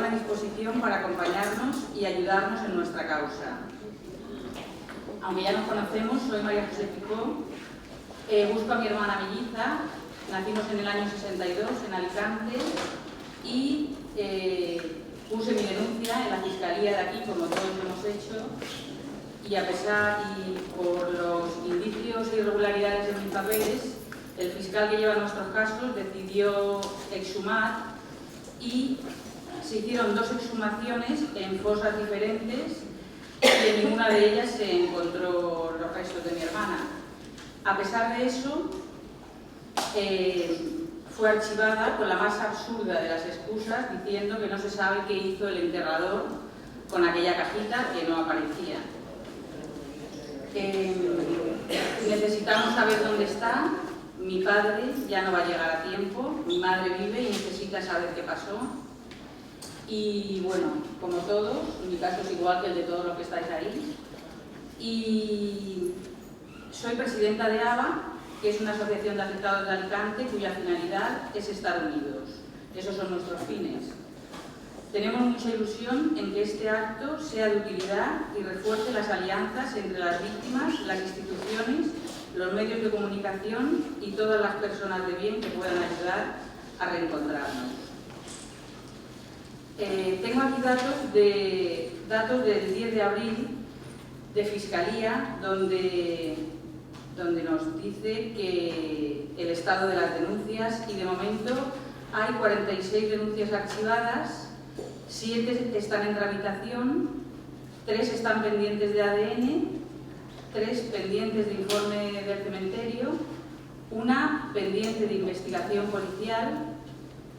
buena disposición para acompañarnos y ayudarnos en nuestra causa. Aunque ya nos conocemos, soy María José Picó, busco a mi hermana melliza, nacimos en el año 62 en Alicante y puse mi denuncia en la Fiscalía de aquí, como todos hemos hecho, y a pesar y por los indicios e irregularidades en mis papeles, el fiscal que lleva nuestros casos decidió exhumar y se hicieron 2 exhumaciones en fosas diferentes y en ninguna de ellas se encontró los restos de mi hermana. A pesar de eso, fue archivada con la más absurda de las excusas, diciendo que no se sabe qué hizo el enterrador con aquella cajita que no aparecía. Necesitamos saber dónde está. Mi padre ya no va a llegar a tiempo, mi madre vive y necesita saber qué pasó. Y bueno, como todos, mi caso es igual que el de todos los que estáis ahí. Y soy presidenta de ABA, que es una asociación de afectados de Alicante cuya finalidad es estar unidos. Esos son nuestros fines. Tenemos mucha ilusión en que este acto sea de utilidad y refuerce las alianzas entre las víctimas, las instituciones, los medios de comunicación y todas las personas de bien que puedan ayudar a reencontrarnos. Tengo aquí datos del 10 de abril de Fiscalía, donde nos dice que el estado de las denuncias, y de momento hay 46 denuncias archivadas, 7 están en tramitación, 3 están pendientes de ADN, 3 pendientes de informe del cementerio, 1 pendiente de investigación policial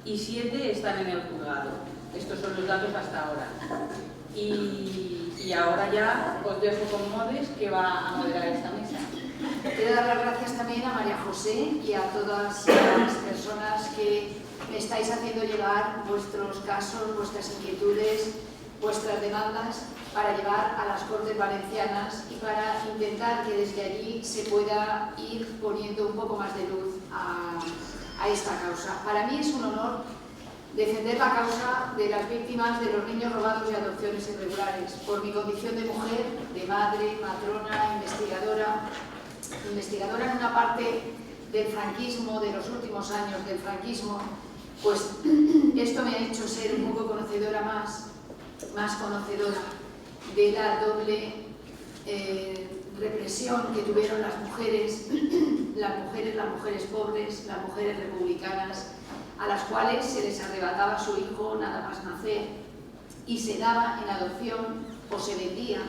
y 7 están en el juzgado. Estos son los datos hasta ahora. Y ahora ya os dejo con Modes, que va a moderar esta mesa. Quiero dar las gracias también a María José y a todas las personas que me estáis haciendo llegar vuestros casos, vuestras inquietudes, vuestras demandas para llevar a las Cortes Valencianas y para intentar que desde allí se pueda ir poniendo un poco más de luz a esta causa. Para mí es un honor defender la causa de las víctimas de los niños robados y adopciones irregulares, por mi condición de mujer, de madre, matrona, investigadora en una parte del franquismo, de los últimos años del franquismo. Pues esto me ha hecho ser un poco conocedora más conocedora de la doble represión que tuvieron las mujeres pobres, las mujeres republicanas, a las cuales se les arrebataba su hijo nada más nacer y se daba en adopción o se vendía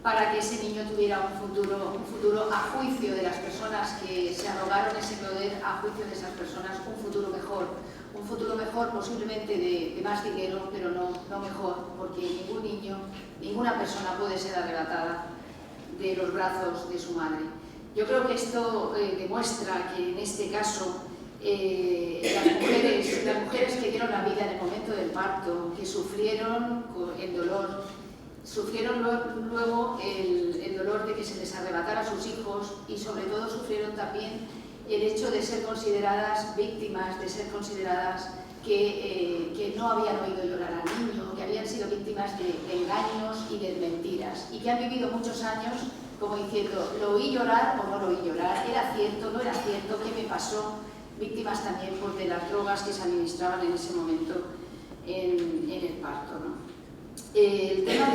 para que ese niño tuviera un futuro a juicio de las personas que se arrogaron ese poder, a juicio de esas personas, un futuro mejor posiblemente de más dinero, pero no mejor, porque ningún niño, ninguna persona puede ser arrebatada de los brazos de su madre. Yo creo que esto demuestra que en este caso las mujeres que dieron la vida en el momento del parto, que sufrieron el dolor, sufrieron luego el dolor de que se les arrebatara a sus hijos y sobre todo sufrieron también el hecho de ser consideradas víctimas, de ser consideradas que no habían oído llorar al niño, que habían sido víctimas de engaños y de mentiras y que han vivido muchos años como diciendo, ¿lo oí llorar o no lo oí llorar? ¿Era cierto? ¿No era cierto? ¿Qué me pasó? Víctimas también pues, de las drogas que se administraban en ese momento en el parto, ¿no? El tema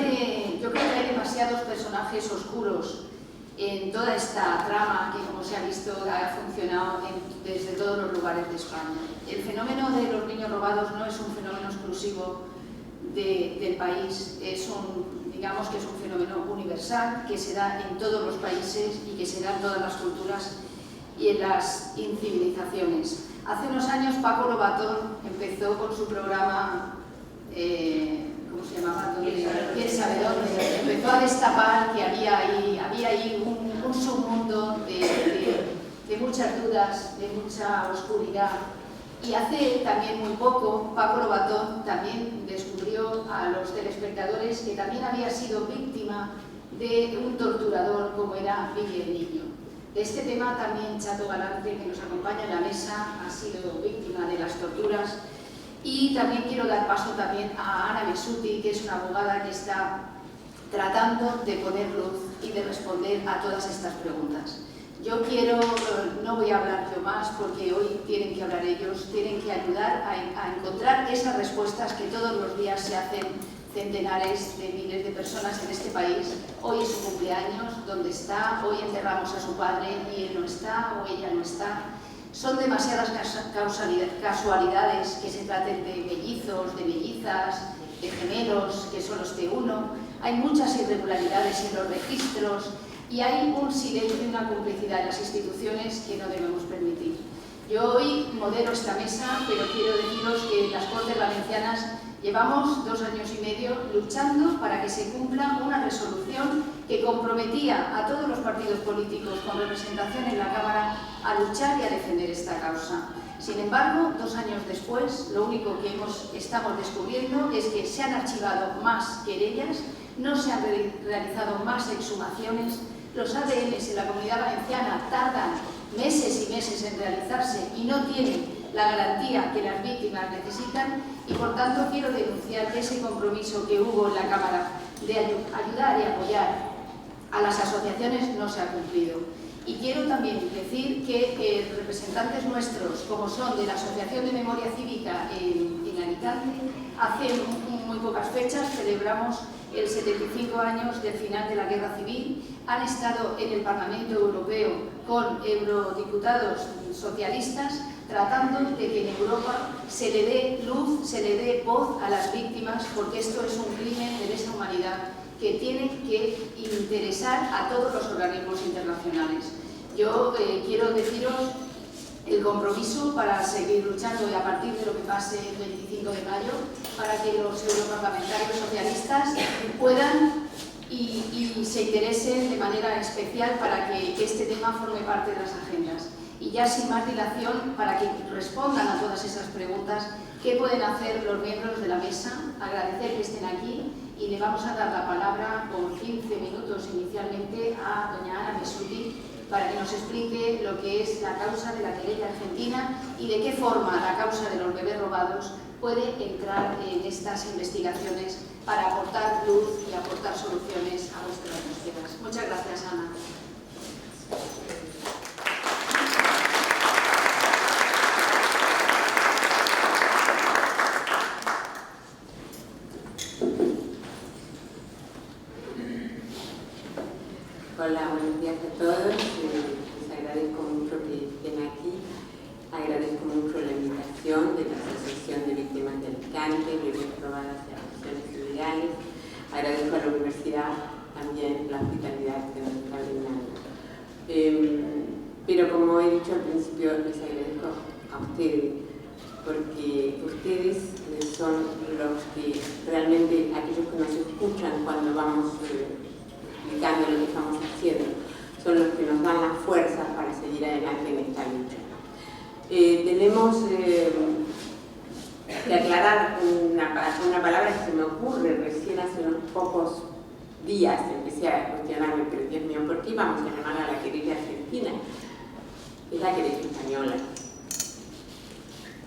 yo creo que hay demasiados personajes oscuros en toda esta trama que, como se ha visto, ha funcionado desde todos los lugares de España. El fenómeno de los niños robados no es un fenómeno exclusivo del país, digamos que es un fenómeno universal que se da en todos los países y que se da en todas las culturas y en las civilizaciones. Hace unos años Paco Lobatón empezó con su programa, ¿cómo se llamaba? ¿Quién sabe dónde? Empezó a destapar que había ahí un submundo de muchas dudas, de mucha oscuridad. Y hace también muy poco, Paco Lobatón también descubrió a los telespectadores que también había sido víctima de un torturador como era Billy el Niño. De este tema también Chato Galante, que nos acompaña en la mesa, ha sido víctima de las torturas Y también quiero dar paso también a Ana Besuti, que es una abogada que está tratando de poner luz y de responder a todas estas preguntas. Yo no voy a hablar yo más porque hoy tienen que hablar ellos, tienen que ayudar a encontrar esas respuestas que todos los días se hacen centenares de miles de personas en este país. Hoy es su cumpleaños, ¿dónde está? Hoy enterramos a su padre y él no está o ella no está. Son demasiadas casualidades que se traten de mellizos, de mellizas, de gemelos, que son los T1. Hay muchas irregularidades en los registros y hay un silencio y una complicidad en las instituciones que no debemos permitir. Yo hoy modero esta mesa, pero quiero deciros que en las Cortes Valencianas llevamos 2 años y medio luchando para que se cumpla una resolución que comprometía a todos los partidos políticos con representación en la Cámara a luchar y a defender esta causa. Sin embargo, 2 años después, lo único que estamos descubriendo es que se han archivado más querellas, no se han realizado más exhumaciones, los ADNs en la Comunidad Valenciana tardan meses y meses en realizarse y no tienen la garantía que las víctimas necesitan y, por tanto, quiero denunciar que ese compromiso que hubo en la Cámara de ayudar y apoyar a las asociaciones no se ha cumplido. Y quiero también decir que representantes nuestros, como son de la Asociación de Memoria Cívica en Alicante, hace muy pocas fechas celebramos el 75 años del final de la Guerra Civil, han estado en el Parlamento Europeo con eurodiputados socialistas tratando de que en Europa se le dé luz, se le dé voz a las víctimas, porque esto es un crimen de lesa humanidad que tiene que interesar a todos los organismos internacionales. Yo quiero deciros el compromiso para seguir luchando y a partir de lo que pase el 25 de mayo, para que los europarlamentarios socialistas puedan y se interesen de manera especial para que este tema forme parte de las agendas. Y ya sin más dilación, para que respondan a todas esas preguntas, ¿qué pueden hacer los miembros de la mesa? Agradecer que estén aquí y le vamos a dar la palabra por 15 minutos inicialmente a doña Ana Besuti para que nos explique lo que es la causa de la querella argentina y de qué forma la causa de los bebés robados puede entrar en estas investigaciones para aportar luz y aportar soluciones a nuestras búsquedas. Muchas gracias, Ana. Hola, buenos días a todos. Les agradezco mucho que estén aquí. Agradezco mucho la invitación de la Asociación de Víctimas de Alicante, Bebés Robadas y Adopciones Ilegales. Agradezco a la universidad también la hospitalidad que nos está brindando. Pero como he dicho al principio, les agradezco a ustedes, porque ustedes son los que realmente, aquellos que nos escuchan cuando vamos explicando lo que estamos haciendo, son los que nos dan las fuerzas para seguir adelante en esta lucha. Tenemos que aclarar una palabra que se me ocurre recién hace unos pocos días. Empecé a cuestionarme, pero Dios mío, ¿por qué íbamos a llamar a la querella argentina? Es la querella española.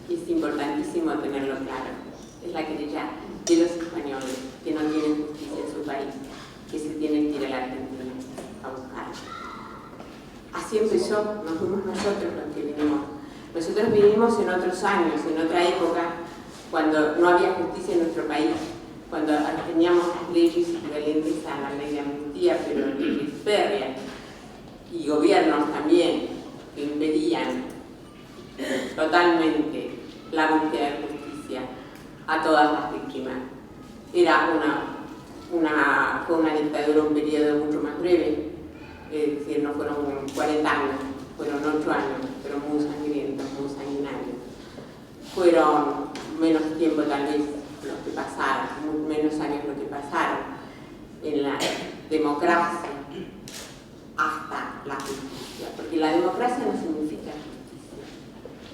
Y es importantísimo tenerlo claro. Es la querella de los españoles que no tienen justicia en su país, que se tienen que ir a la Argentina a buscar. Así empezó, nos fuimos nosotros los que vinimos. Nosotros vinimos en otros años, en otra época, cuando no había justicia en nuestro país, cuando teníamos leyes equivalentes a la ley de amnistía, pero leyes férreas, y gobiernos también que impedían totalmente la búsqueda de justicia a todas las víctimas. Era fue una dictadura, un periodo mucho más breve, es decir, no fueron 40 años, fueron 8 años, pero muy sangrientos, muy sanguinarios. Fueron menos tiempo tal vez los que pasaron, menos años los que pasaron en la democracia hasta la justicia, porque la democracia no significa justicia.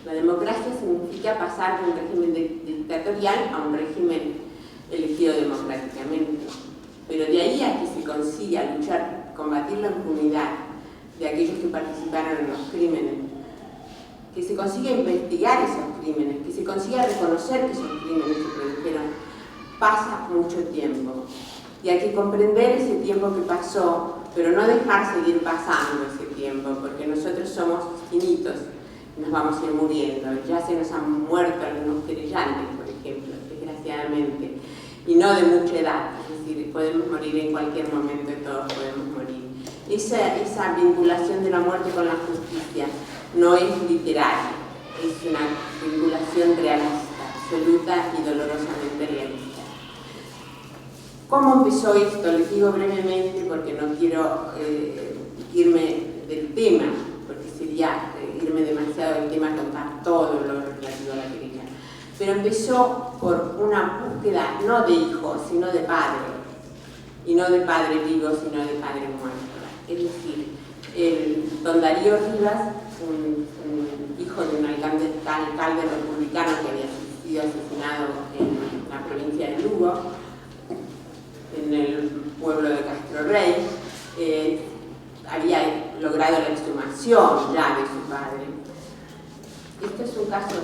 La democracia significa pasar de un régimen dictatorial a un régimen elegido democráticamente. Pero de ahí a que se consiga luchar, combatir la impunidad de aquellos que participaron en los crímenes que se consiga investigar esos crímenes, que se consiga reconocer que esos crímenes se produjeron, pasa mucho tiempo. Y hay que comprender ese tiempo que pasó, pero no dejar seguir pasando ese tiempo, porque nosotros somos finitos, nos vamos a ir muriendo. Ya se nos han muerto algunos querellantes, por ejemplo, desgraciadamente, y no de mucha edad, es decir, podemos morir en cualquier momento y todos podemos morir. Esa vinculación de la muerte con la justicia no es literaria, es una vinculación realista, absoluta y dolorosamente realista. ¿Cómo empezó esto? Les digo brevemente porque no quiero irme del tema, porque sería irme demasiado del tema, contar todo lo relativo a la querella. Pero empezó por una búsqueda no de hijo, sino de padre, y no de padre vivo, sino de padre muerto. Es decir, don Darío Rivas, un hijo de un alcalde republicano que había sido asesinado en la provincia de Lugo, en el pueblo de Castro Rey, había logrado la exhumación ya de su padre. Este es un caso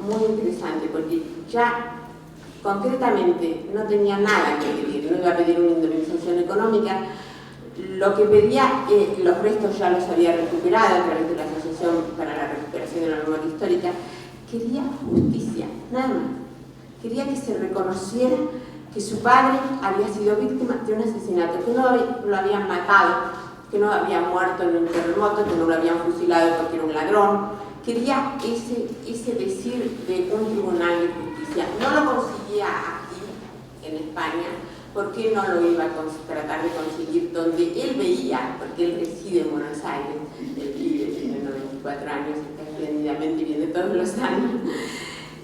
muy interesante porque ya concretamente no tenía nada que pedir, no iba a pedir una indemnización económica. Lo que pedía, los restos ya los había recuperado a través de la Asociación para la Recuperación de la Memoria Histórica. Quería justicia, nada más. Quería que se reconociera que su padre había sido víctima de un asesinato, que no lo habían matado, que no había muerto en un terremoto, que no lo habían fusilado porque era un ladrón. Quería ese decir de un tribunal de justicia. No lo conseguía aquí, en España. ¿Por qué no lo iba a tratar de conseguir donde él veía? Porque él reside en Buenos Aires, él vive, tiene 94 años, está espléndidamente, viene todos los años.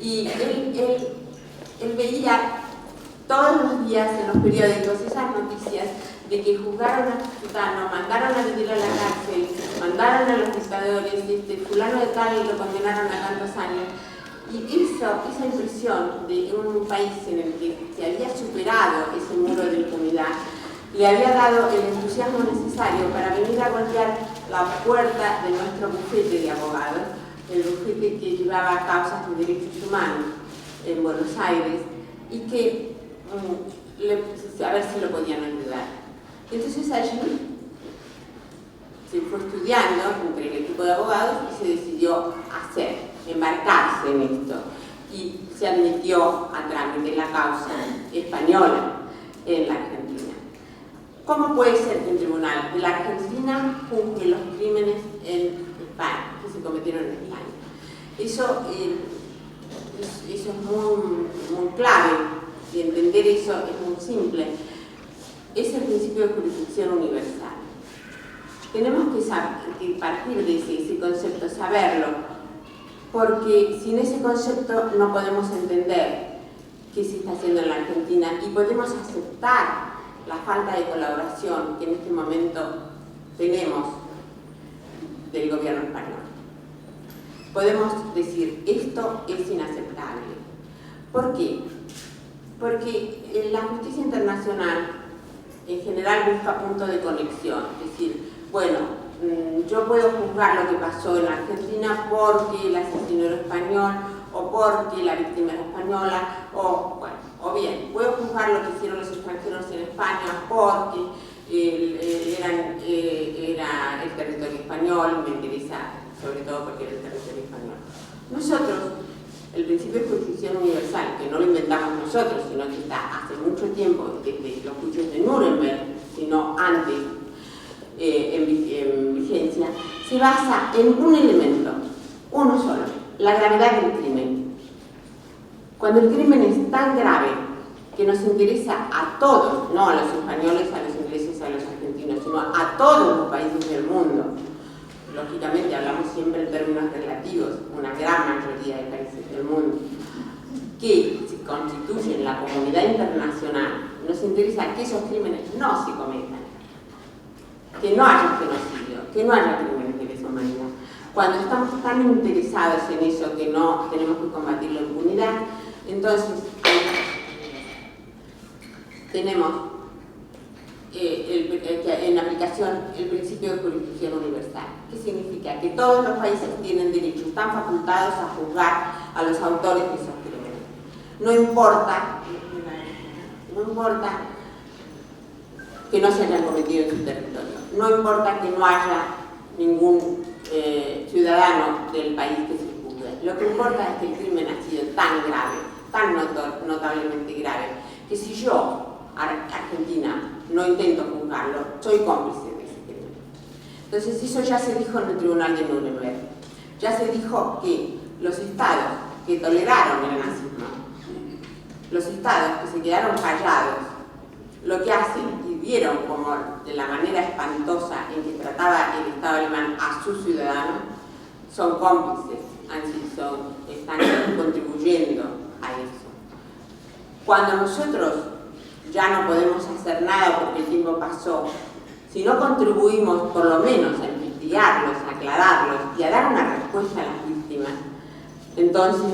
Y él veía todos los días en los periódicos esas noticias de que juzgaron a Fulano, mandaron a vivir a la cárcel, mandaron a los dictadores, fulano de tal lo condenaron a tantos años. Y esa impresión de un país en el que se había superado ese muro de impunidad le había dado el entusiasmo necesario para venir a golpear la puerta de nuestro bufete de abogados, el bufete que llevaba causas de derechos humanos en Buenos Aires, y que a ver si lo podían ayudar. Entonces allí se fue estudiando entre el equipo de abogados y se decidió embarcarse en esto, y se admitió a trámite la causa española en la Argentina. ¿Cómo puede ser que un tribunal de la Argentina juzgue los crímenes en España, que se cometieron en España? Eso es muy clave, y entender eso es muy simple. Es el principio de jurisdicción universal. Tenemos que partir de ese concepto, saberlo, porque sin ese concepto no podemos entender qué se está haciendo en la Argentina y podemos aceptar la falta de colaboración que en este momento tenemos del gobierno español. Podemos decir, esto es inaceptable. ¿Por qué? Porque la justicia internacional en general busca puntos de conexión, es decir, bueno, yo puedo juzgar lo que pasó en Argentina porque el asesino era español, o porque la víctima era española, o bien, puedo juzgar lo que hicieron los extranjeros en España porque era el territorio español, me interesa sobre todo porque era el territorio español. Nosotros, el principio de jurisdicción universal, que no lo inventamos nosotros, sino que está hace mucho tiempo, desde los juicios de Nuremberg, sino antes, en vigencia, se basa en un elemento, uno solo, la gravedad del crimen. Cuando el crimen es tan grave que nos interesa a todos, no a los españoles, a los ingleses, a los argentinos, sino a todos los países del mundo. Lógicamente hablamos siempre en términos relativos, una gran mayoría de países del mundo, que se constituyen la comunidad internacional, nos interesa que esos crímenes no se cometan, que no haya genocidio, que no haya crímenes de lesa humanidad. Cuando estamos tan interesados en eso que no tenemos que combatir la impunidad, entonces tenemos en aplicación el principio de jurisdicción universal. ¿Qué significa? Que todos los países tienen derecho, están facultados a juzgar a los autores de esos crímenes. No importa que no se hayan cometido en su territorio, no importa que no haya ningún ciudadano del país que se juzgue. Lo que importa es que el crimen ha sido tan grave, tan notablemente grave, que si yo, Argentina, no intento juzgarlo, soy cómplice de ese crimen. Entonces eso ya se dijo en el Tribunal de Nuremberg. Ya se dijo que los estados que toleraron el nazismo, los estados que se quedaron callados, lo que hacen y vieron como de la manera espantosa en que trataba el Estado alemán a sus ciudadanos, son cómplices, están contribuyendo a eso. Cuando nosotros ya no podemos hacer nada porque el tiempo pasó, si no contribuimos por lo menos a investigarlos, a aclararlos y a dar una respuesta a las víctimas, entonces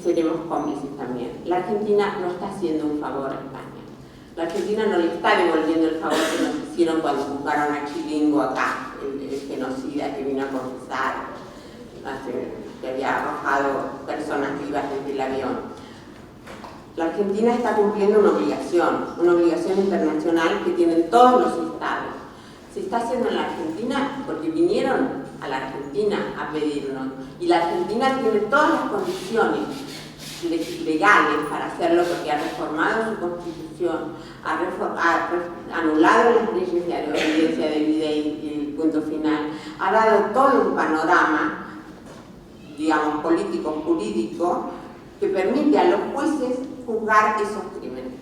seremos cómplices también. La Argentina no está haciendo un favor a España. La Argentina no le está devolviendo el favor que nos hicieron cuando juzgaron a Chilingo acá, el genocida que vino a confesar, que había arrojado personas vivas desde el avión. La Argentina está cumpliendo una obligación internacional que tienen todos los estados. Se está haciendo en la Argentina porque vinieron a la Argentina a pedirnos, y la Argentina tiene todas las condiciones legales para hacerlo porque ha reformado su constitución, ha anulado las leyes de obediencia debida y punto final, ha dado todo un panorama, digamos, político-jurídico que permite a los jueces juzgar esos crímenes.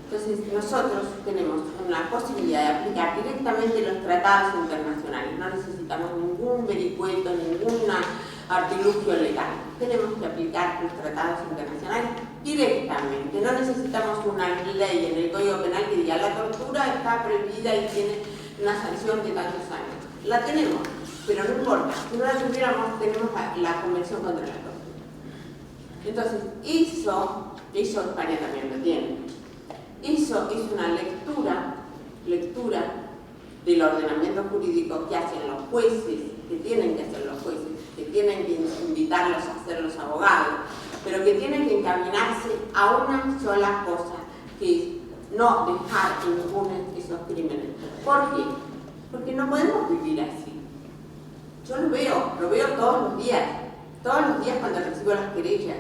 Entonces nosotros tenemos una posibilidad de aplicar directamente los tratados internacionales, no necesitamos ningún vericueto, ningún artilugio legal, tenemos que aplicar los tratados internacionales directamente, no necesitamos una ley en el Código Penal que diga la tortura está prohibida y tiene una sanción de tantos años. La tenemos, pero no importa, si no la tuviéramos, tenemos la Convención contra la Tortura. Entonces, eso España también lo tiene. Eso es una lectura del ordenamiento jurídico que hacen los jueces, que tienen que hacer los jueces, que tienen que invitarlos a ser los abogados, pero que tienen que encaminarse a una sola cosa, que es no dejar impunes esos crímenes. ¿Por qué? Porque no podemos vivir así. Yo lo veo todos los días cuando recibo las querellas.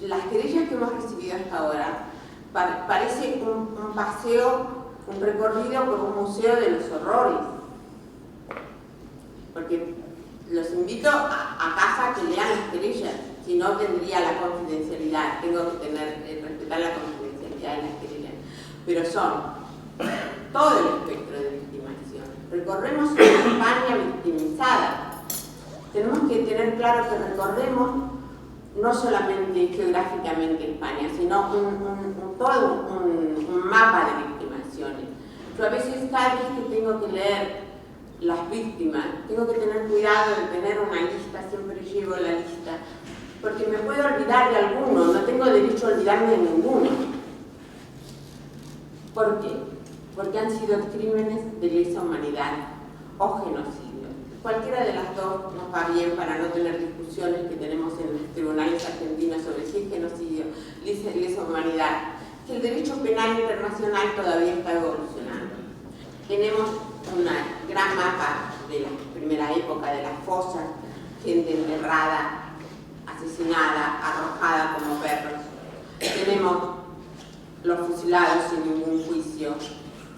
Las querellas que hemos recibido hasta ahora parece un paseo, un recorrido por un museo de los horrores. Porque los invito a casa a que lean las querellas, si no tendría la confidencialidad, tengo que respetar la confidencialidad de las querellas. Pero son todo el espectro de victimización. Recorremos una España victimizada. Tenemos que tener claro que recorremos no solamente geográficamente España, sino todo un mapa de victimaciones. Yo a veces cada vez que tengo que leer las víctimas, tengo que tener cuidado de tener una lista, siempre llevo la lista, porque me puedo olvidar de alguno, no tengo derecho a olvidarme de ninguno. ¿Por qué? Porque han sido crímenes de lesa humanidad o genocidio. Cualquiera de las dos nos va bien para no tener discusiones que tenemos en los tribunales argentinos sobre si es genocidio, lesa humanidad, que el derecho penal internacional todavía está evolucionando. Tenemos un gran mapa de la primera época de las fosas, gente enterrada, asesinada, arrojada como perros. Tenemos los fusilados sin ningún juicio,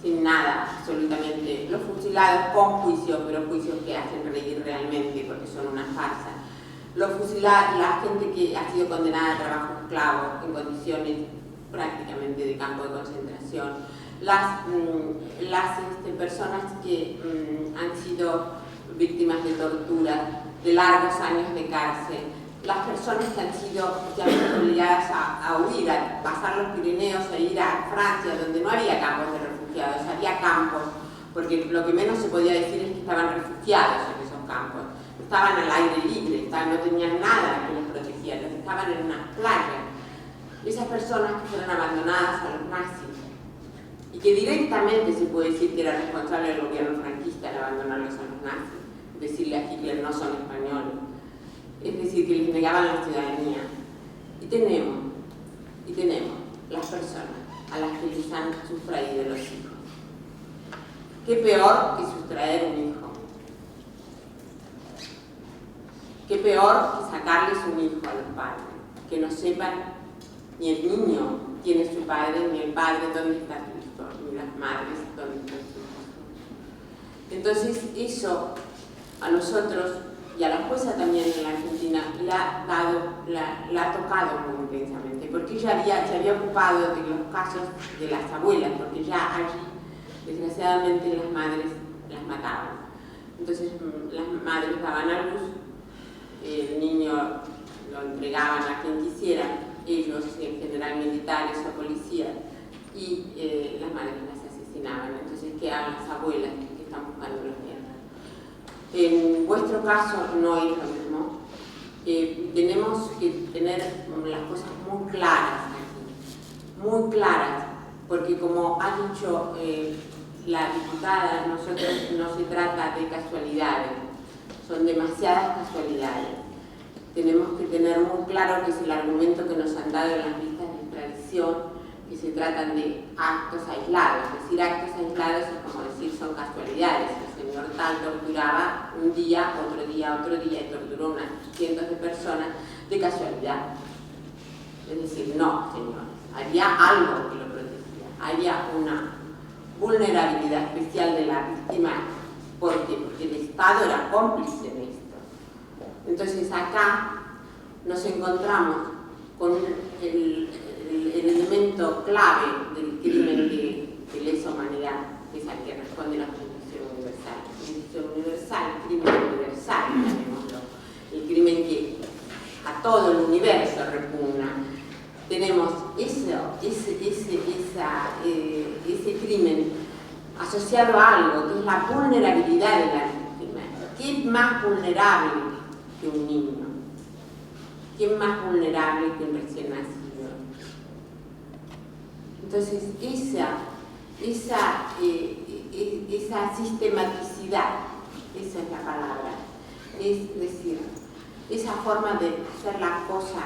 sin nada, absolutamente. Los fusilados con juicio, pero juicios que hacen reír realmente porque son una farsa. Los fusilados, la gente que ha sido condenada a trabajo esclavo en condiciones prácticamente de campo de concentración. Las personas que han sido víctimas de tortura, de largos años de cárcel, las personas que han sido obligadas a huir, a pasar los Pirineos, a ir a Francia, donde no había campos de refugiados, había campos, porque lo que menos se podía decir es que estaban refugiados en esos campos, estaban al aire libre, no tenían nada que los protegiera, estaban en unas playas. Esas personas que fueron abandonadas a los nazis, y que directamente se puede decir que era responsable del gobierno franquista al abandonarlos a los nazis, decirle a Hitler no son españoles, es decir, que les negaban la ciudadanía. Y tenemos las personas a las que les han sustraído los hijos. ¿Qué peor que sustraer un hijo? ¿Qué peor que sacarles un hijo a los padres? Que no sepan ni el niño quién es su padre, ni el padre dónde está su hijo, ni las madres dónde están sus hijos. Entonces eso a nosotros y a la jueza también en la Argentina la ha tocado muy intensamente, porque ella se había ocupado de los casos de las abuelas, porque ya allí desgraciadamente las madres las mataban. Entonces las madres daban a luz, el niño lo entregaban a quien quisieran, ellos en general militares o policías, y las madres las asesinaban. Entonces quedaban las abuelas que están buscando los nietos. En vuestro caso no es lo mismo. Tenemos que tener las cosas muy claras aquí, muy claras, porque como ha dicho la diputada, nosotros no se trata de casualidades, son demasiadas casualidades. Tenemos que tener muy claro que es el argumento que nos han dado en las listas de extradición, que se tratan de actos aislados. Decir actos aislados es como decir son casualidades. El señor tal torturaba un día, otro día, y torturó unas cientos de personas de casualidad. Es decir, no, señor, había algo que lo protegía, había una vulnerabilidad especial de la víctima. ¿Por qué? Porque el Estado era cómplice en esto. Entonces acá nos encontramos con el elemento clave del crimen de lesa humanidad, que es al que responde la Constitución Universal. Constitución Universal, crimen universal, llamémoslo. El crimen que a todo el universo repugna. Tenemos ese crimen asociado a algo, que es la vulnerabilidad de la víctima. ¿Quién es más vulnerable que un niño? ¿Quién es más vulnerable que un recién nacido? Entonces, esa sistematicidad, esa es la palabra, es decir, esa forma de hacer la cosa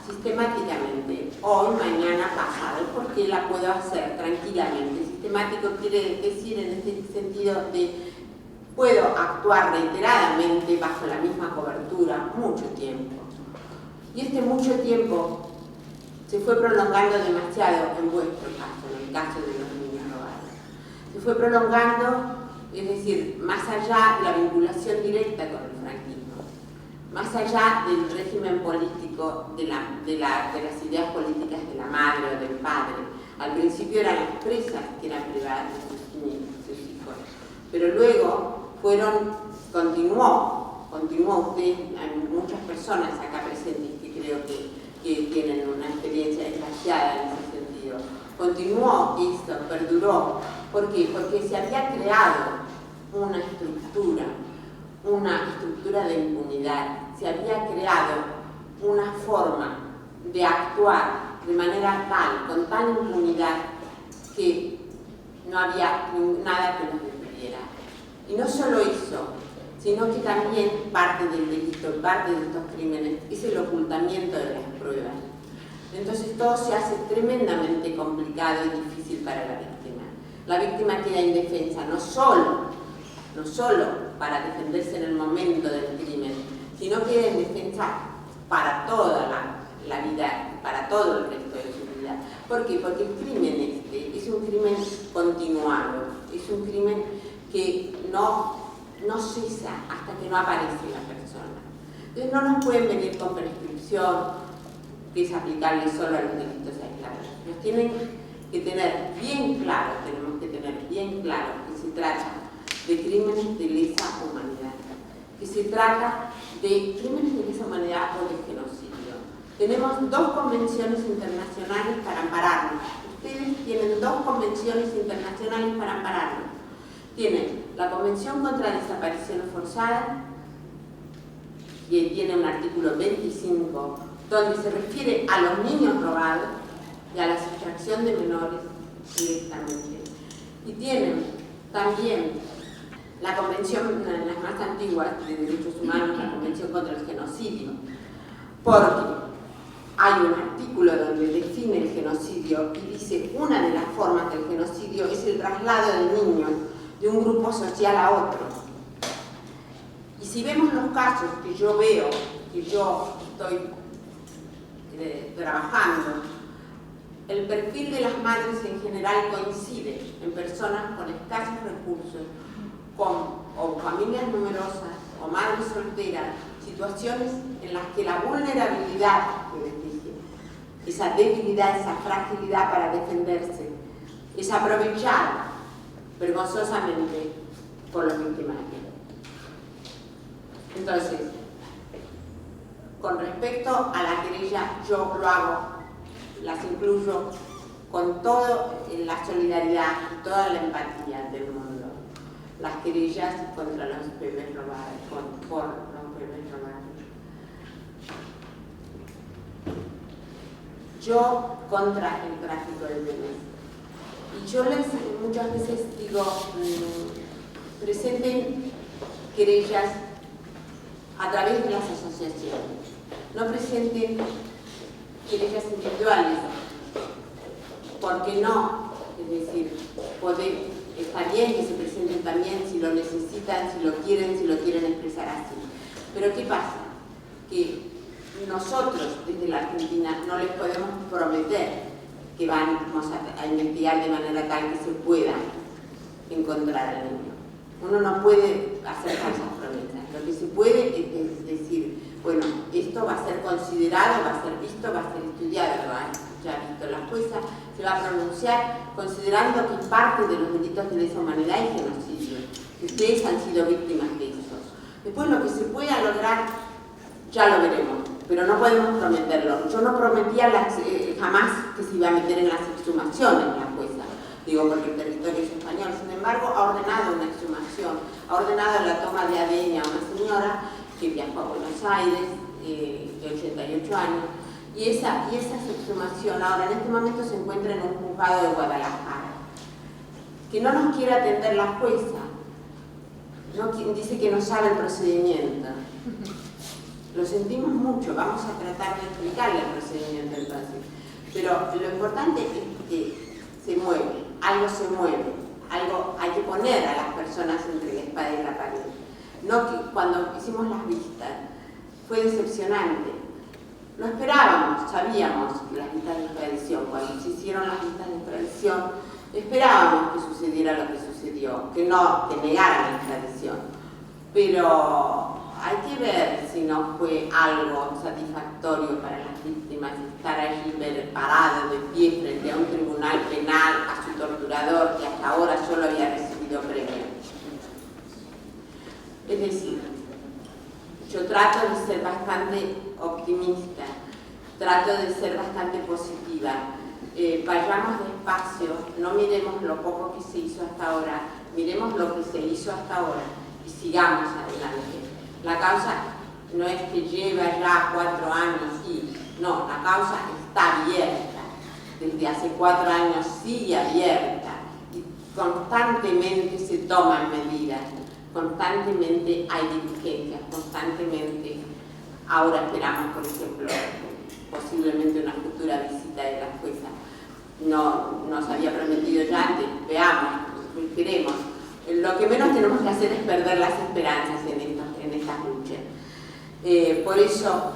sistemáticamente, hoy, mañana, pasado, porque la puedo hacer tranquilamente. Sistemático quiere decir en este sentido de puedo actuar reiteradamente bajo la misma cobertura mucho tiempo. Y este mucho tiempo se fue prolongando demasiado en vuestro caso, en el caso de los niños robados. Se fue prolongando, es decir, más allá de la vinculación directa con el franquismo, más allá del régimen político, de las ideas políticas de la madre o del padre. Al principio eran las presas que eran privadas de sus hijos, pero luego continuó usted, hay muchas personas acá presentes que creo que tienen una experiencia desgraciada en ese sentido. Continuó esto, perduró. ¿Por qué? Porque se había creado una estructura de impunidad, se había creado una forma de actuar de manera tal, con tal impunidad, que no había nada que nos impidiera. Y no solo eso, sino que también parte del delito, parte de estos crímenes, es el ocultamiento de las pruebas. Entonces todo se hace tremendamente complicado y difícil para la víctima. La víctima queda indefensa, no solo para defenderse en el momento del crimen, sino queda indefensa para toda la vida, para todo el resto de su vida. ¿Por qué? Porque el crimen es un crimen continuado, es un crimen que no cesa hasta que no aparece la persona. Entonces no nos pueden venir con prescripción, que es aplicable solo a los delitos aislados. Nos tienen que tener bien claro, que se trata de crímenes de lesa humanidad, que se trata de crímenes de lesa humanidad o de genocidio. Tenemos 2 convenciones internacionales para ampararnos. Ustedes tienen 2 convenciones internacionales para ampararnos. Tienen la Convención contra Desapariciones Forzadas, que tiene un artículo 25, donde se refiere a los niños robados y a la sustracción de menores, directamente. Y tienen también la convención, las más antiguas de derechos humanos, la Convención contra el Genocidio, porque hay un artículo donde define el genocidio y dice una de las formas del genocidio es el traslado de niños de un grupo social a otro. Y si vemos los casos que yo veo, que yo estoy trabajando, el perfil de las madres en general coincide en personas con escasos recursos, o familias numerosas, o madres solteras, situaciones en las que la vulnerabilidad, esa debilidad, esa fragilidad para defenderse, es aprovechada vergonzosamente por los victimarios. Entonces, con respecto a la querella, yo lo hago, las incluyo con toda la solidaridad y toda la empatía del mundo. Las querellas contra los bebés robados, por los bebés robados. Yo contra el tráfico de bebés. Y yo les muchas veces digo, presenten querellas a través de las asociaciones. No presenten querellas individuales, porque no, es decir, está bien que se presenten también si lo necesitan, si lo quieren expresar así. Pero ¿qué pasa? Que nosotros desde la Argentina no les podemos prometer que vamos a investigar de manera tal que se pueda encontrar al niño. Uno no puede hacer falsas promesas. Lo que se puede es decir, bueno, esto va a ser considerado, va a ser visto, va a ser estudiado, lo ha ya visto la jueza, se va a pronunciar considerando que parte de los delitos de lesa humanidad y genocidio, que ustedes han sido víctimas de esos. Después lo que se pueda lograr, ya lo veremos, pero no podemos prometerlo. Yo no prometía jamás que se iba a meter en las exhumaciones la jueza, digo porque el territorio es español, sin embargo ha ordenado una exhumación, ha ordenado la toma de ADN a una señora que viajó a Buenos Aires, de 88 años, y esa exhumación ahora en este momento se encuentra en un juzgado de Guadalajara. Que no nos quiere atender la jueza, dice que no sabe el procedimiento. Lo sentimos mucho, vamos a tratar de explicarle el procedimiento entonces. Pero lo importante es que se mueve, algo hay que poner a las personas entre la espada y la pared. No que cuando hicimos las vistas fue decepcionante. Lo esperábamos, sabíamos que las vistas de extradición, cuando se hicieron las vistas de extradición, esperábamos que sucediera lo que sucedió, que negaran la extradición. Pero hay que ver si no fue algo satisfactorio para las víctimas estar allí parado de pie frente a un tribunal penal, a su torturador, que hasta ahora solo había recibido premio. Es decir, yo trato de ser bastante optimista, trato de ser bastante positiva. Vayamos despacio, no miremos lo poco que se hizo hasta ahora, miremos lo que se hizo hasta ahora y sigamos adelante. La causa no es que lleva ya 4 años y no, la causa está abierta. Desde hace 4 años sigue abierta y constantemente se toman medidas, constantemente hay diligencias, constantemente. Ahora esperamos, por ejemplo, posiblemente una futura visita de la jueza. No nos había prometido ya antes, veamos, esperemos. Lo que menos tenemos que hacer es perder las esperanzas en estas luchas. Por eso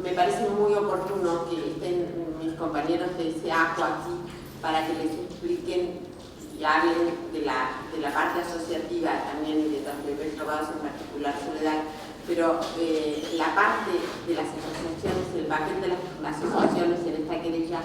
me parece muy oportuno que estén mis compañeros de SEACO aquí para que les expliquen y hablen de la parte asociativa también y de los bebés robados, en particular Soledad, pero la parte de las asociaciones, el papel de las asociaciones en esta querella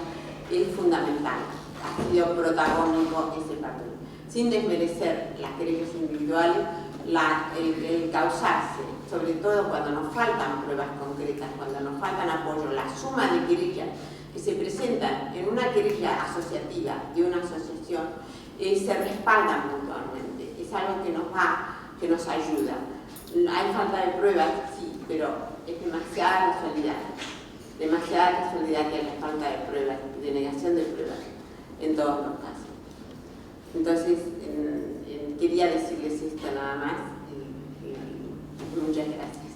es fundamental, ha sido protagónico ese papel. Sin desmerecer las querellas individuales, el causarse, sobre todo cuando nos faltan pruebas concretas, cuando nos faltan apoyo, la suma de querellas que se presentan en una querella asociativa de una asociación se respaldan mutuamente, es algo que nos ayuda. Hay falta de pruebas, sí, pero es demasiada casualidad que haya falta de pruebas, de negación de pruebas. Entonces, todos los casos. Entonces, quería decirles esto nada más. Muchas gracias.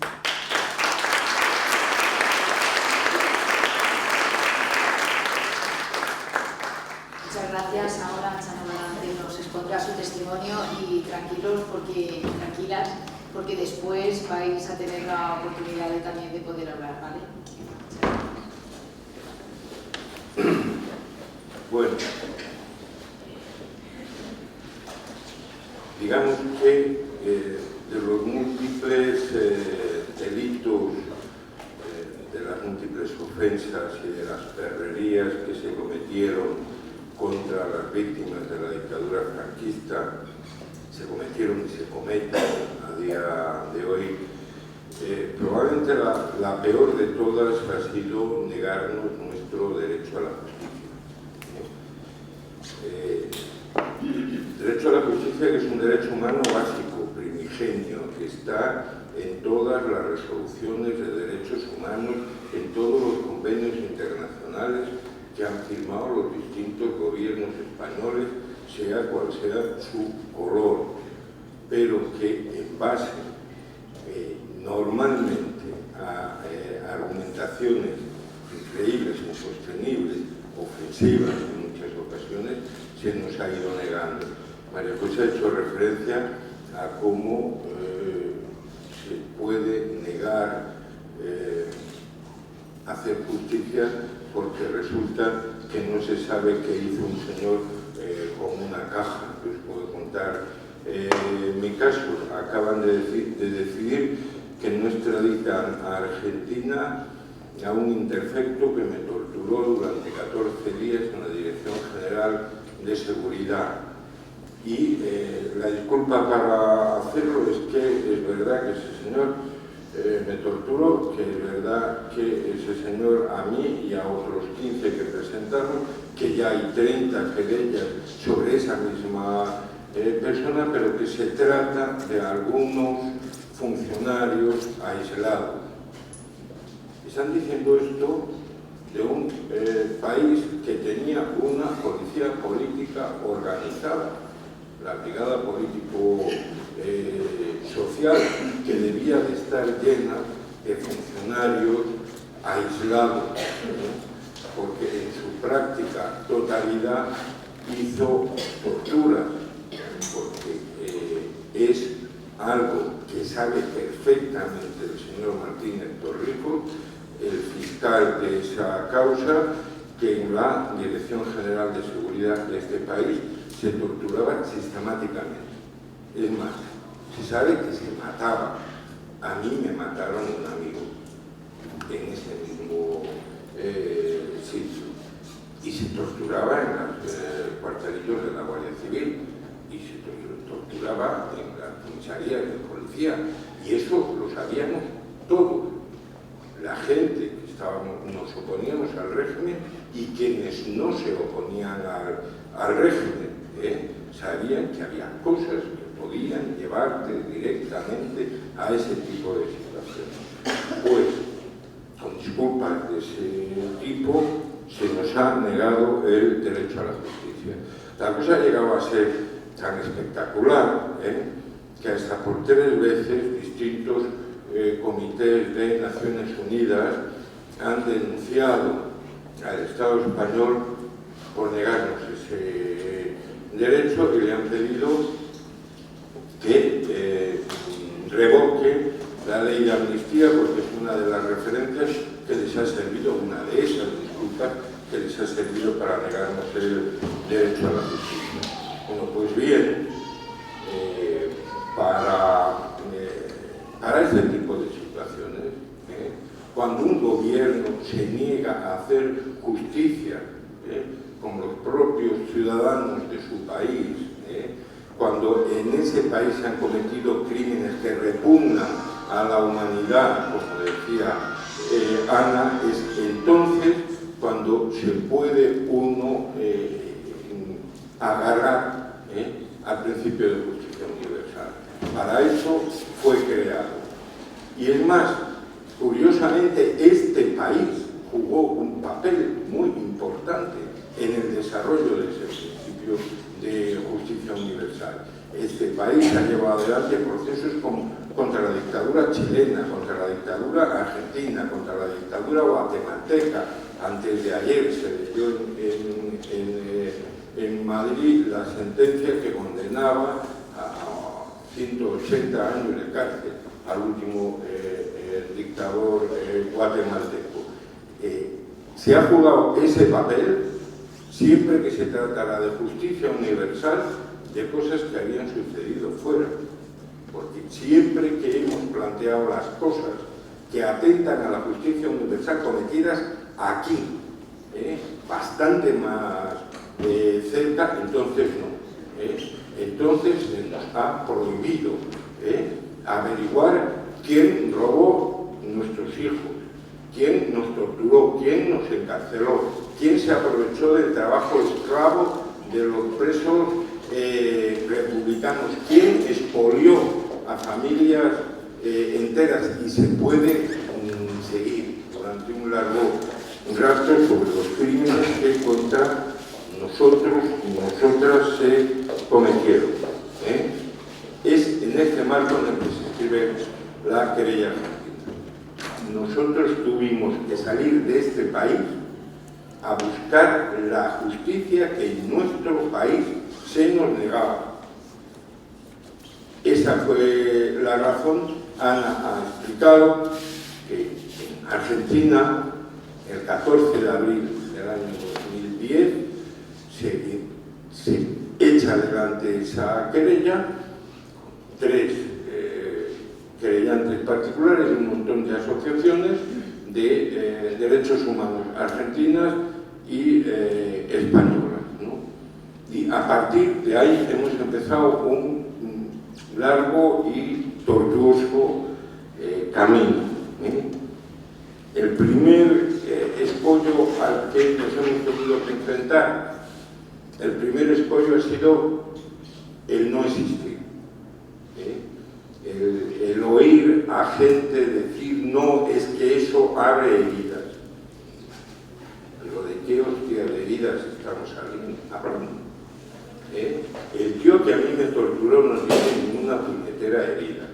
Muchas gracias. Ahora Chano Galante nos expondrá su testimonio y tranquilas, porque después vais a tener la oportunidad también de poder hablar, ¿vale? Bueno, digamos que de los múltiples delitos, de las múltiples ofensas y de las perrerías que se cometieron contra las víctimas de la dictadura franquista, se cometieron y se cometen a día de hoy, probablemente la peor de todas ha sido negarnos nuestro derecho a la justicia. El derecho a la justicia, que es un derecho humano básico, primigenio, que está en todas las resoluciones de derechos humanos, en todos los convenios internacionales que han firmado los distintos gobiernos españoles, sea cual sea su color, pero que en base normalmente a argumentaciones increíbles, insostenibles, ofensivas en muchas ocasiones, se nos ha ido negando. María José ha hecho referencia a cómo se puede negar hacer justicia porque resulta que no se sabe qué hizo un señor con una caja. Que os puedo contar en mi caso. Acaban de decidir que no extraditan a Argentina a un interfecto que me torturó durante 14 días en la Dirección General de Seguridad. Y la disculpa para hacerlo es que es verdad que ese señor me torturó, que es verdad que ese señor a mí y a otros 15 que presentamos, que ya hay 30 querellas sobre esa misma persona, pero que se trata de algunos funcionarios aislados. Están diciendo esto de un país que tenía una policía política organizada, la brigada político-social, que debía de estar llena de funcionarios aislados, porque en su práctica totalidad hizo torturas, porque es algo que sabe perfectamente el señor Martínez Torrijos, el fiscal de esa causa, que en la Dirección General de Seguridad de este país se torturaba sistemáticamente. Es más, se sabe que se mataba. A mí me mataron un amigo en ese mismo sitio. Y se torturaba en los cuartelillos de la Guardia Civil. Y se torturaba en las comisarías de policía. Y eso lo sabíamos todos. La gente que nos oponíamos al régimen y quienes no se oponían al régimen, sabían que había cosas que podían llevarte directamente a ese tipo de situaciones. Pues, con disculpas de ese tipo, se nos ha negado el derecho a la justicia. La cosa ha llegado a ser tan espectacular, que hasta por 3 veces distintos comités de Naciones Unidas han denunciado al Estado español por negarnos ese derecho y le han pedido que revoque la ley de amnistía, porque es una de las referencias que les ha servido, una de esas disculpas que les ha servido para negarnos el derecho a la justicia. Bueno, pues bien, para este tipo de situaciones, cuando un gobierno se niega a hacer justicia con los propios ciudadanos de su país, cuando en ese país se han cometido crímenes que repugnan a la humanidad, como decía Ana, es entonces cuando se puede uno agarrar al principio de justicia universal. Para eso fue creado. Y es más, curiosamente, este país jugó un papel muy importante en el desarrollo de ese principio de justicia universal. Este país ha llevado adelante procesos contra la dictadura chilena, contra la dictadura argentina, contra la dictadura guatemalteca. Antes de ayer se leyó en Madrid la sentencia que condenaba a 180 años de cárcel al último dictador guatemalteco. Se ha jugado ese papel siempre que se tratará de justicia universal, de cosas que habían sucedido fuera, porque siempre que hemos planteado las cosas que atentan a la justicia universal cometidas aquí, bastante más cerca, entonces no. Entonces se nos ha prohibido averiguar quién robó nuestros hijos, quién nos torturó, quién nos encarceló, quién se aprovechó del trabajo esclavo de los presos republicanos, quién expolió a familias enteras, y se puede seguir durante un largo rato sobre los crímenes que contra nosotros y nosotras se cometieron. Es en este marco en el que se escribe la querella argentina. Nosotros tuvimos que salir de este país a buscar la justicia que en nuestro país se nos negaba. Esa fue la razón. Ana ha explicado que en Argentina, el 14 de abril del año 2010, se echa adelante esa querella, 3 querellantes particulares y un montón de asociaciones de derechos humanos argentinas y españolas, ¿no? Y a partir de ahí hemos empezado un largo y tortuoso camino. El primer escollo al que nos hemos tenido que enfrentar, el primer escollo ha sido el no existir. El oír a gente decir, no, es que eso abre heridas. Pero ¿de qué hostia de heridas estamos hablando? El tío que a mí me torturó no tiene ninguna puñetera herida.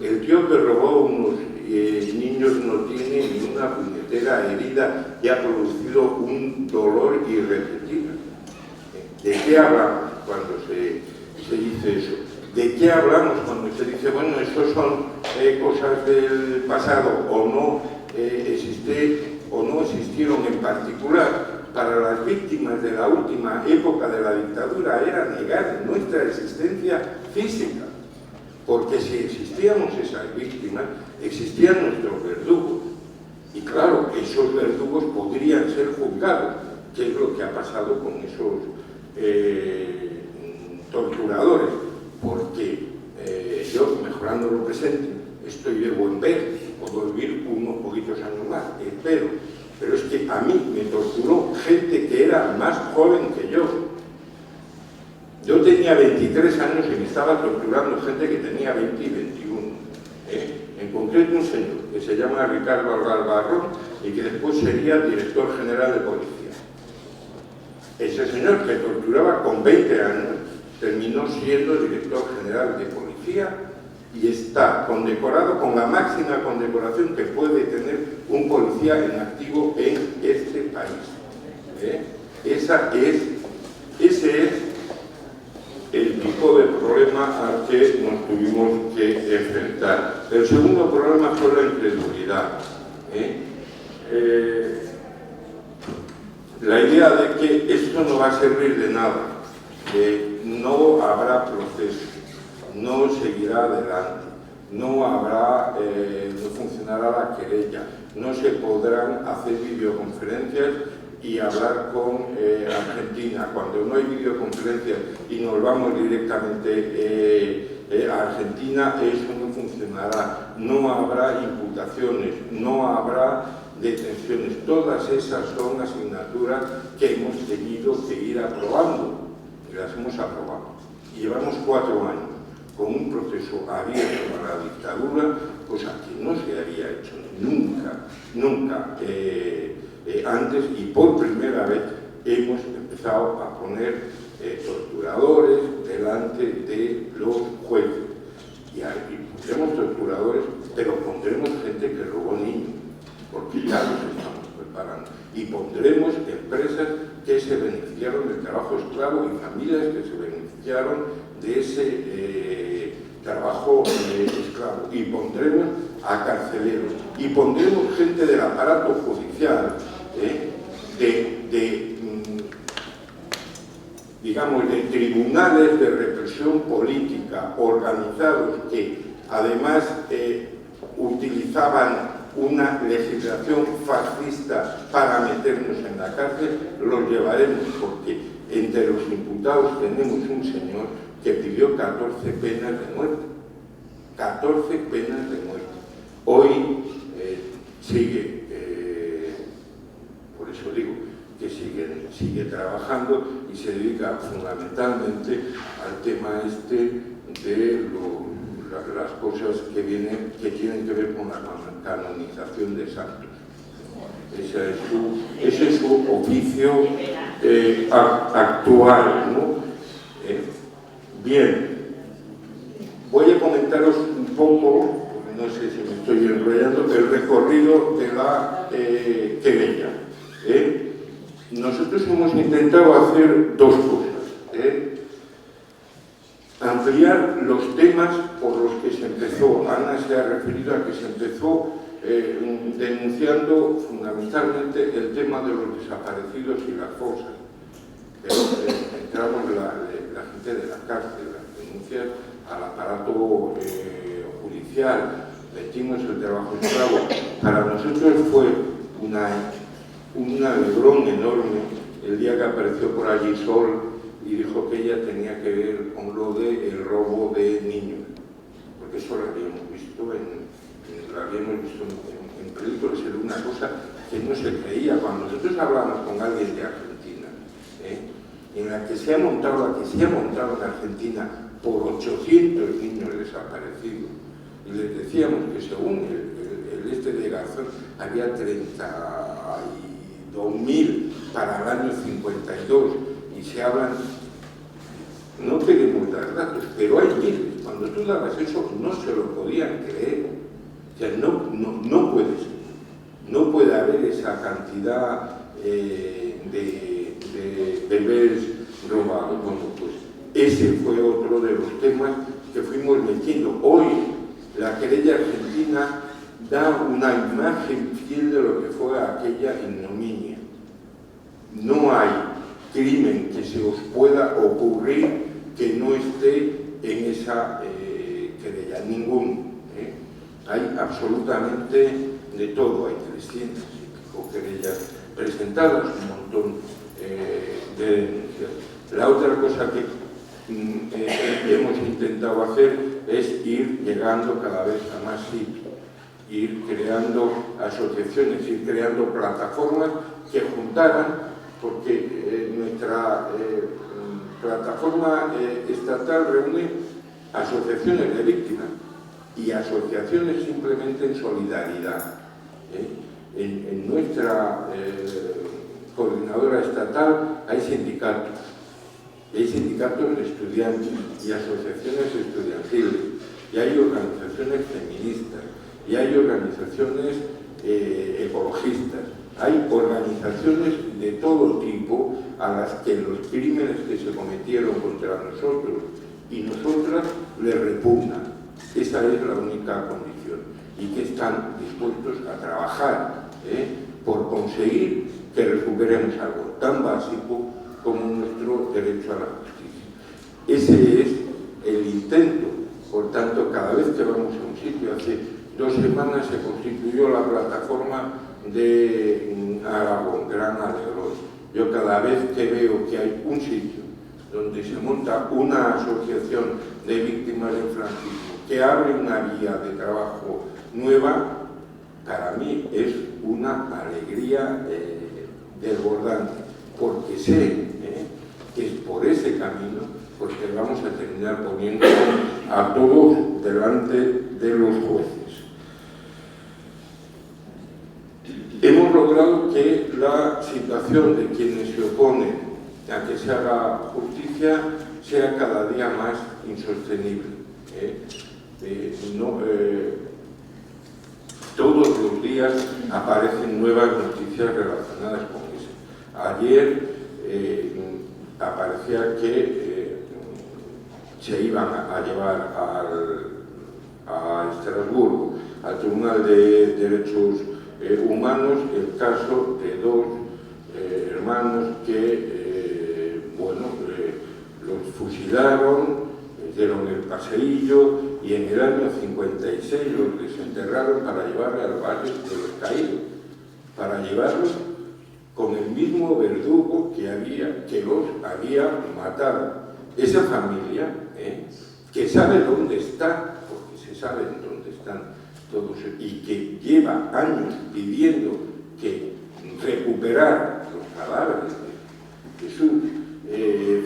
El tío que robó unos niños no tiene ninguna puñetera herida y ha producido un dolor irrepetible. ¿De qué hablamos cuando se dice eso? ¿De qué hablamos cuando se dice, bueno, eso son cosas del pasado, o no existieron en particular? Para las víctimas de la última época de la dictadura era negar nuestra existencia física, porque si existíamos esas víctimas, existían nuestros verdugos, y claro, esos verdugos podrían ser juzgados, que es lo que ha pasado con esos torturadores, porque yo, mejorando lo presente, estoy de buen ver, puedo vivir unos poquitos años más, espero. Pero es que a mí me torturó gente que era más joven que yo. Yo tenía 23 años y me estaba torturando gente que tenía 20 y 21. En concreto un señor que se llama Ricardo Algarbarro y que después sería director general de policía. Ese señor que torturaba con 20 años terminó siendo director general de policía y está condecorado con la máxima condecoración que puede tener un policía en activo en este país. Ese es el tipo de problema al que nos tuvimos que enfrentar. El segundo problema fue la incredulidad. La idea de que esto no va a servir de nada, que no habrá proceso, no seguirá adelante, no funcionará la querella, no se podrán hacer videoconferencias y hablar con Argentina. Cuando no hay videoconferencias y nos vamos directamente a Argentina, eso no funcionará, no habrá imputaciones, no habrá detenciones. Todas esas son asignaturas que hemos tenido que ir aprobando, y las hemos aprobado. Y llevamos 4 años con un proceso abierto a la dictadura, cosa que no se había hecho nunca antes, y por primera vez hemos empezado empezado a poner torturadores delante de los jueces. Y pondremos torturadores, pero pondremos gente que robó niños, porque ya los estamos preparando. Y pondremos empresas que se beneficiaron del trabajo esclavo y familias que se beneficiaron de ese trabajo esclavo. Y pondremos a carceleros. Y pondremos gente del aparato judicial, digamos, de tribunales de represión política organizados que además utilizaban una legislación fascista para meternos en la cárcel, los llevaremos, porque entre los imputados tenemos un señor que pidió 14 penas de muerte. 14 penas de muerte. Hoy sigue, por eso digo, que sigue trabajando y se dedica fundamentalmente al tema de las cosas que tienen que ver con la canonización de santos. Ese es su oficio actual, ¿no? Bien, voy a comentaros un poco, no sé si me estoy enrollando, el recorrido de la querella. Nosotros hemos intentado hacer dos cosas. Ampliar los temas por los que se empezó. Ana se ha referido a que se empezó denunciando fundamentalmente el tema de los desaparecidos y las fosas. Entramos la gente de la cárcel, las denuncias al aparato judicial, metimos el trabajo esclavo. Para nosotros fue un alegrón enorme el día que apareció por allí Sol y dijo que ella tenía que ver con lo del robo de niños, porque eso lo habíamos visto en películas, era una cosa que no se creía. Cuando nosotros hablamos con alguien de Argentina, en la que se ha montado en Argentina por 800 niños desaparecidos, y les decíamos que según el de Garzón había 32.000 para el año 52, y se hablan, no queremos dar datos, pero hay miles. Cuando tú dabas eso no se lo podían creer. O sea, no puede ser. No puede haber esa cantidad de bebés robados. Bueno, pues ese fue otro de los temas que fuimos metiendo. Hoy la querella argentina da una imagen fiel de lo que fue aquella ignominia. No hay crimen que se os pueda ocurrir que no esté en esa querella, ninguno. Hay absolutamente de todo, hay 300 querellas presentadas, un montón de denuncias. La otra cosa que hemos intentado hacer es ir llegando cada vez a más sitios, ir creando asociaciones, ir creando plataformas que juntaran, porque nuestra plataforma estatal reúne asociaciones de víctimas y asociaciones simplemente en solidaridad. En nuestra coordinadora estatal hay sindicatos de estudiantes y asociaciones estudiantiles, y hay organizaciones feministas, y hay organizaciones ecologistas, hay organizaciones de todo tipo a las que los crímenes que se cometieron contra nosotros y nosotras les repugnan. Esa es la única condición, y que están dispuestos a trabajar por conseguir que recuperemos algo tan básico como nuestro derecho a la justicia. Ese es el intento. Por tanto, cada vez que vamos a un sitio, hace 2 semanas se constituyó la plataforma de Aragón, Gran Alegrón. Yo cada vez que veo que hay un sitio donde se monta una asociación de víctimas del franquismo que abre una vía de trabajo nueva, para mí es una alegría desbordante, porque sé que es por ese camino porque vamos a terminar poniendo a todos delante de los jueces. Hemos logrado que la situación de quienes se oponen a que se haga justicia sea cada día más insostenible. Todos los días aparecen nuevas noticias relacionadas con eso. Ayer aparecía que se iban a llevar a Estrasburgo, al Tribunal de Derechos Humanos, el caso de dos hermanos que, los fusilaron, les dieron el paseillo y en el año 56 los desenterraron para llevarle al Valle de los Caídos, para llevarlos con el mismo verdugo que los había matado. Esa familia, que sabe dónde está, porque se sabe dónde están todos, y que lleva años pidiendo que recuperar los cadáveres de sus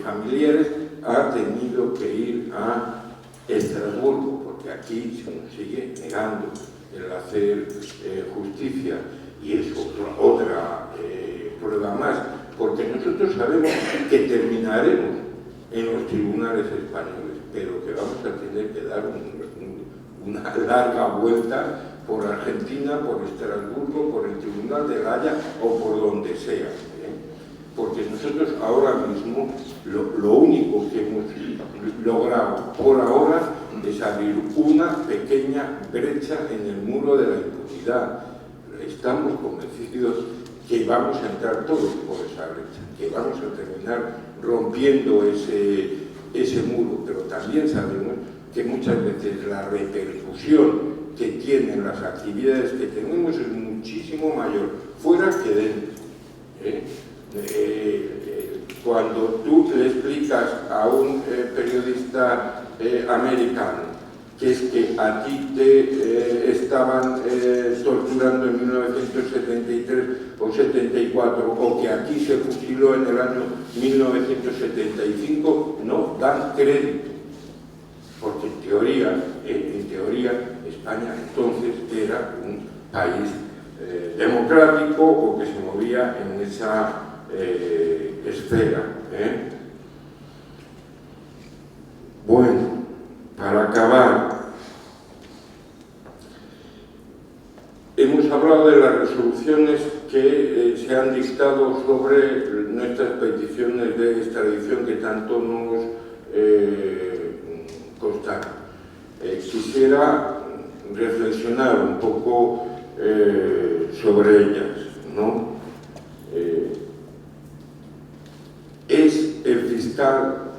familiares, ha tenido que ir a Estrasburgo, porque aquí se nos sigue negando el hacer justicia, y es otra prueba más, porque nosotros sabemos que terminaremos en los tribunales españoles, pero que vamos a tener que dar una larga vuelta por Argentina, por Estrasburgo, por el Tribunal de La Haya o por donde sea. Porque nosotros ahora mismo lo único que hemos logrado por ahora es abrir una pequeña brecha en el muro de la impunidad. Estamos convencidos que vamos a entrar todos por esa brecha, que vamos a terminar rompiendo ese muro, pero también sabemos que muchas veces la repercusión que tienen las actividades que tenemos es muchísimo mayor, fuera que dentro. Cuando tú le explicas a un periodista americano que es que a ti te estaban torturando en 1973 o 74, o que aquí se fusiló en el año 1975, no dan crédito, porque en teoría España entonces era un país democrático o que se movía en esa esfera. Bueno, para acabar, hemos hablado de las resoluciones que se han dictado sobre nuestras peticiones de extradición que tanto nos costaron. Quisiera reflexionar un poco sobre ellas, ¿no? ¿Es el fiscal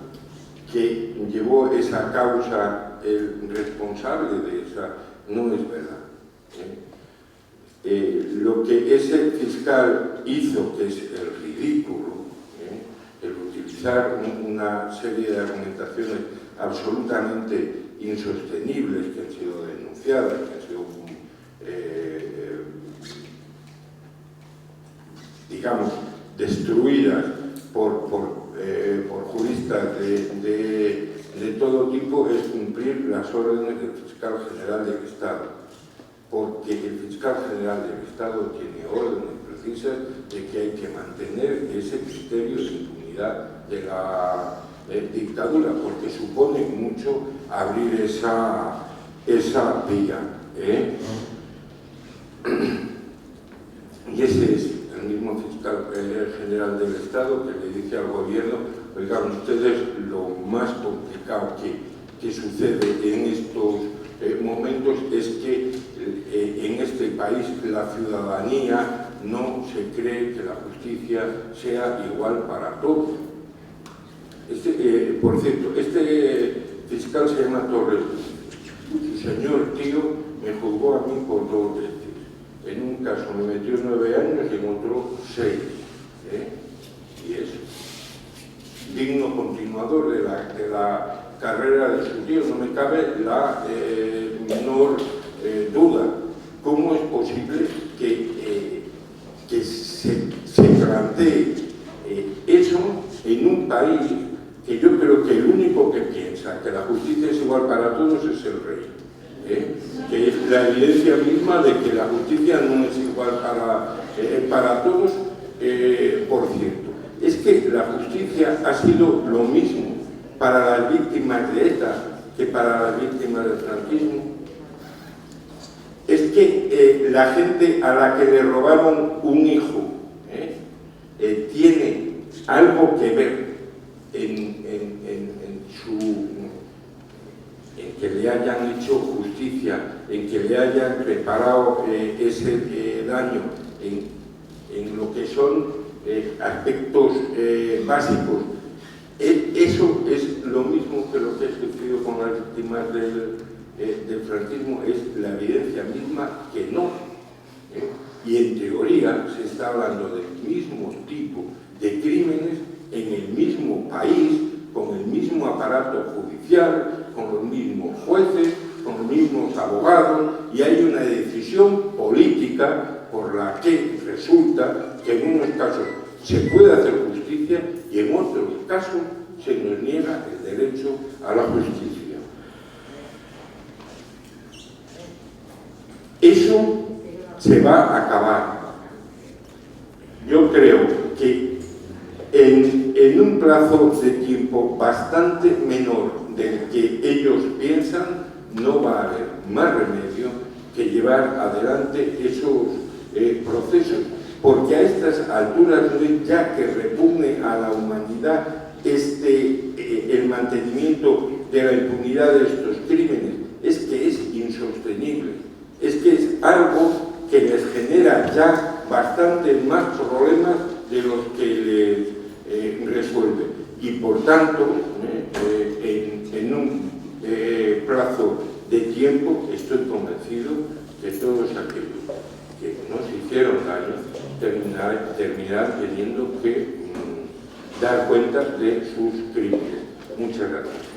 que llevó esa causa el responsable de esa? No es verdad. Lo que ese fiscal hizo, que es el ridículo, el utilizar una serie de argumentaciones absolutamente insostenibles que han sido denunciadas, que han sido, digamos, destruidas por juristas de todo tipo, es cumplir las órdenes del fiscal general del Estado. Porque el fiscal general del Estado tiene órdenes precisas de que hay que mantener ese criterio de impunidad de la dictadura, porque supone mucho abrir esa vía. Y ese es el mismo fiscal general del Estado que le dice al gobierno: oigan, ustedes, lo más complicado que sucede en estos momentos es que en este país la ciudadanía no se cree que la justicia sea igual para todos. Por cierto, este fiscal se llama Torres. Su señor tío me juzgó a mí por 2 veces. En un caso me metió 9 años y en otro 6. Y es digno continuador de la carrera de su tío. No me cabe la menor duda. ¿Cómo es posible que se plantee eso en un país que yo creo que el único que piensa que la justicia es igual para todos es el rey? Que es la evidencia misma de que la justicia no es igual para todos. Por cierto, es que la justicia ha sido lo mismo para las víctimas de ETA que para las víctimas del franquismo. Es que la gente a la que le robaron un hijo tiene algo que ver en que le hayan hecho justicia, en que le hayan reparado ese daño, en lo que son aspectos básicos. Eso es lo mismo que lo que ha sucedido con las víctimas del franquismo, es la evidencia misma que no. Y en teoría se está hablando del mismo tipo de crímenes en el mismo país, con el mismo aparato judicial, con los mismos jueces, con los mismos abogados, y hay una decisión política por la que resulta que en unos casos se puede hacer justicia y en otros casos se nos niega el derecho a la justicia. Eso se va a acabar. Yo creo que en un plazo de tiempo bastante menor del que ellos piensan, no va a haber más remedio que llevar adelante esos procesos, porque a estas alturas no es ya que repugne a la humanidad el mantenimiento de la impunidad de estos crímenes, es que es insostenible, es que es algo que les genera ya bastantes más problemas de los que les resuelve. Y por tanto, en un plazo de tiempo, estoy convencido que todos aquellos que nos hicieron daño terminarán teniendo que dar cuenta de sus crímenes. Muchas gracias.